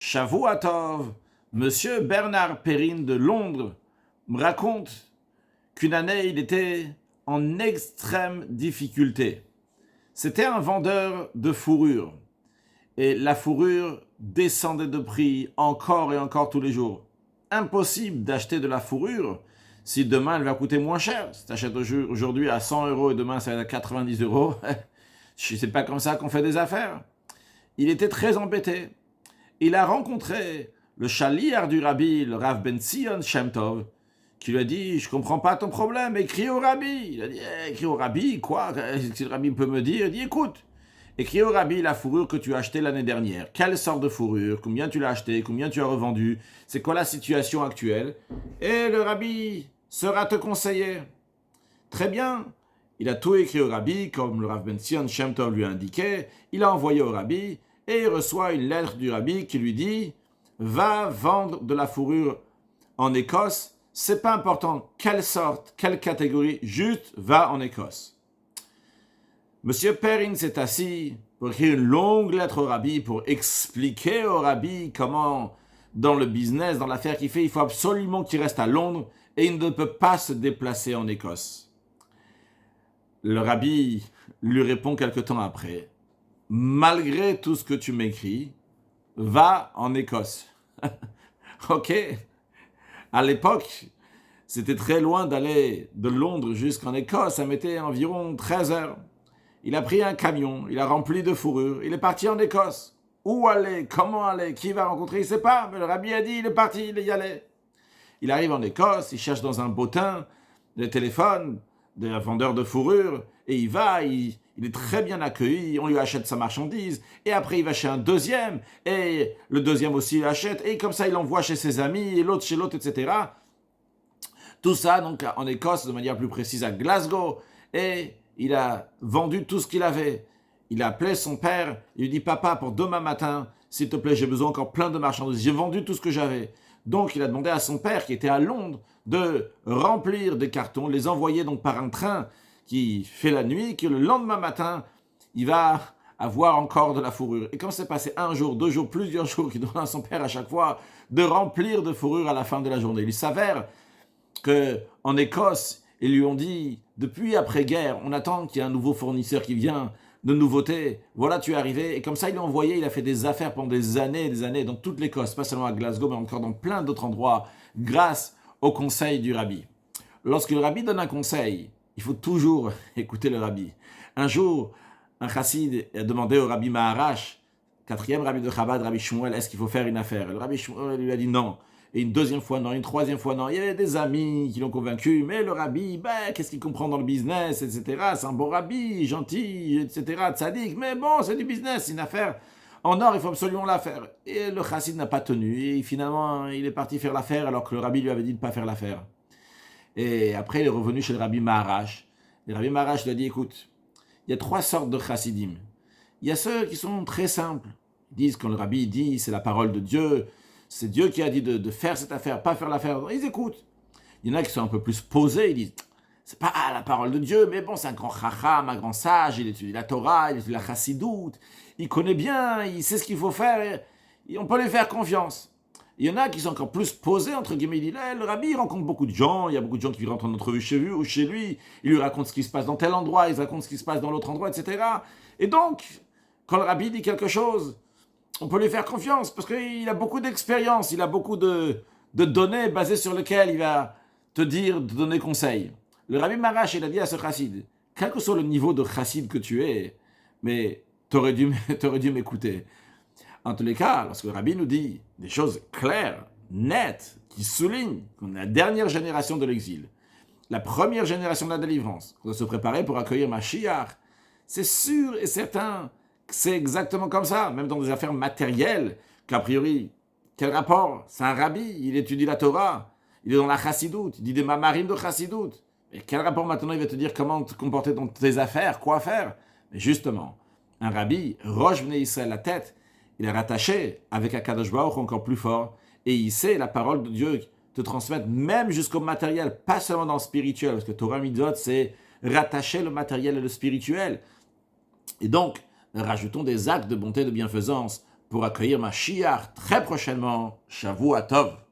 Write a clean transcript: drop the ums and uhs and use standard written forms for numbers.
Shavua Tov, Monsieur Bernard Perrine de Londres me raconte qu'une année, il était en extrême difficulté. C'était un vendeur de fourrure. Et la fourrure descendait de prix encore et encore tous les jours. Impossible d'acheter de la fourrure si demain elle va coûter moins cher. Si tu achètes aujourd'hui à 100 € et demain ça va à 90 €, c'est pas comme ça qu'on fait des affaires. Il était très embêté. Il a rencontré le chaliar du rabbi, le Rav Ben Zion Shem Tov, qui lui a dit « Je comprends pas ton problème, écris au rabbi ». Il a dit « Écris au rabbi, quoi ? Si le rabbi peut me dire ?» Il dit « Écoute, écris au rabbi la fourrure que tu as achetée l'année dernière. Quelle sorte de fourrure ? Combien tu l'as achetée ? Combien tu as revendu ? C'est quoi la situation actuelle ? Et le rabbi sera te conseiller. » Très bien. Il a tout écrit au rabbi, comme le Rav Ben Zion Shem Tov lui a indiqué. Il a envoyé au rabbi. Et il reçoit une lettre du rabbi qui lui dit « Va vendre de la fourrure en Écosse. C'est pas important quelle sorte, quelle catégorie, juste va en Écosse. » Monsieur Perrine s'est assis pour écrire une longue lettre au rabbi pour expliquer au rabbi comment, dans le business, dans l'affaire qu'il fait, il faut absolument qu'il reste à Londres et il ne peut pas se déplacer en Écosse. Le rabbi lui répond quelque temps après « Malgré tout ce que tu m'écris, va en Écosse. » Ok. À l'époque, c'était très loin d'aller de Londres jusqu'en Écosse. Ça mettait environ 13 heures. Il a pris un camion, il a rempli de fourrure. Il est parti en Écosse. Où aller? Comment aller? Qui va rencontrer? Il ne sait pas. Mais le rabbi a dit, il est parti, il y allait. Il arrive en Écosse, il cherche dans un bottin le téléphone d'un vendeur de fourrure. Et il va, il est très bien accueilli, on lui achète sa marchandise, et après il va chez un deuxième, et le deuxième aussi l'achète, et comme ça il l'envoie chez ses amis, et l'autre chez l'autre, etc. Tout ça donc en Écosse, de manière plus précise à Glasgow, et il a vendu tout ce qu'il avait. Il a appelé son père, il lui dit « Papa, pour demain matin, s'il te plaît, j'ai besoin encore plein de marchandises, j'ai vendu tout ce que j'avais. » Donc il a demandé à son père, qui était à Londres, de remplir des cartons, les envoyer donc par un train qui fait la nuit, que le lendemain matin, il va avoir encore de la fourrure. Et comme c'est passé un jour, 2 jours, plusieurs jours, qu'il demande à son père à chaque fois de remplir de fourrure à la fin de la journée. Il s'avère qu'en Écosse, ils lui ont dit, depuis après-guerre, on attend qu'il y ait un nouveau fournisseur qui vient, de nouveautés, voilà tu es arrivé, et comme ça il l'a envoyé, il a fait des affaires pendant des années dans toute l'Écosse, pas seulement à Glasgow, mais encore dans plein d'autres endroits, grâce au conseil du rabbi. Lorsque le rabbi donne un conseil, il faut toujours écouter le rabbi. Un jour, un chassid a demandé au rabbi Maharash, 4e rabbi de Chabad, rabbi Shmuel, est-ce qu'il faut faire une affaire? Le rabbi Shmuel lui a dit non. Et une deuxième fois non, une troisième fois non. Il y avait des amis qui l'ont convaincu, mais le rabbi, qu'est-ce qu'il comprend dans le business, etc. C'est un bon rabbi, gentil, etc. Tzadik, mais bon, c'est du business, c'est une affaire en or, il faut absolument la faire. Et le chassid n'a pas tenu, et finalement, il est parti faire l'affaire alors que le rabbi lui avait dit de ne pas faire l'affaire. Et après, il est revenu chez le rabbi Maharash. Le rabbi Maharash lui a dit, écoute, il y a 3 sortes de chassidim. Il y a ceux qui sont très simples. Ils disent, quand le rabbi dit, c'est la parole de Dieu, c'est Dieu qui a dit de faire cette affaire, pas faire l'affaire. Ils écoutent. Il y en a qui sont un peu plus posés, ils disent, c'est pas la parole de Dieu, mais bon, c'est un grand chacham, un grand sage, il étudie la Torah, il étudie la chassidoute, il connaît bien, il sait ce qu'il faut faire, et on peut lui faire confiance. Il y en a qui sont encore plus posés, entre guillemets, il dit, le rabbi il rencontre beaucoup de gens, il y a beaucoup de gens qui rentrent en entrevue chez lui ou chez lui, il lui raconte ce qui se passe dans tel endroit, il raconte ce qui se passe dans l'autre endroit, etc. Et donc, quand le rabbi dit quelque chose, on peut lui faire confiance, parce qu'il a beaucoup d'expérience, il a beaucoup de données basées sur lesquelles il va te dire, te donner conseil. Le rabbi Maharash, il a dit à ce chassid, quel que soit le niveau de chassid que tu es, mais t'aurais dû m'écouter. En tous les cas, lorsque le rabbi nous dit des choses claires, nettes, qui soulignent qu'on est la dernière génération de l'exil, la première génération de la délivrance, qu'on doit se préparer pour accueillir Mashiach, c'est sûr et certain que c'est exactement comme ça, même dans des affaires matérielles, qu'a priori, quel rapport? C'est un rabbi, il étudie la Torah, il est dans la chassidoute, il dit des mamarim de chassidoute. Et quel rapport maintenant il va te dire comment te comporter dans tes affaires, quoi faire? Mais justement, un rabbi, Rosh Bnei Israël, la tête, il est rattaché avec Akadosh Baruch encore plus fort, et il sait la parole de Dieu te transmettre même jusqu'au matériel, pas seulement dans le spirituel, parce que Torah Mitzvot, c'est rattacher le matériel et le spirituel. Et donc, rajoutons des actes de bonté, de bienfaisance pour accueillir Mashiach très prochainement. Shavua Tov.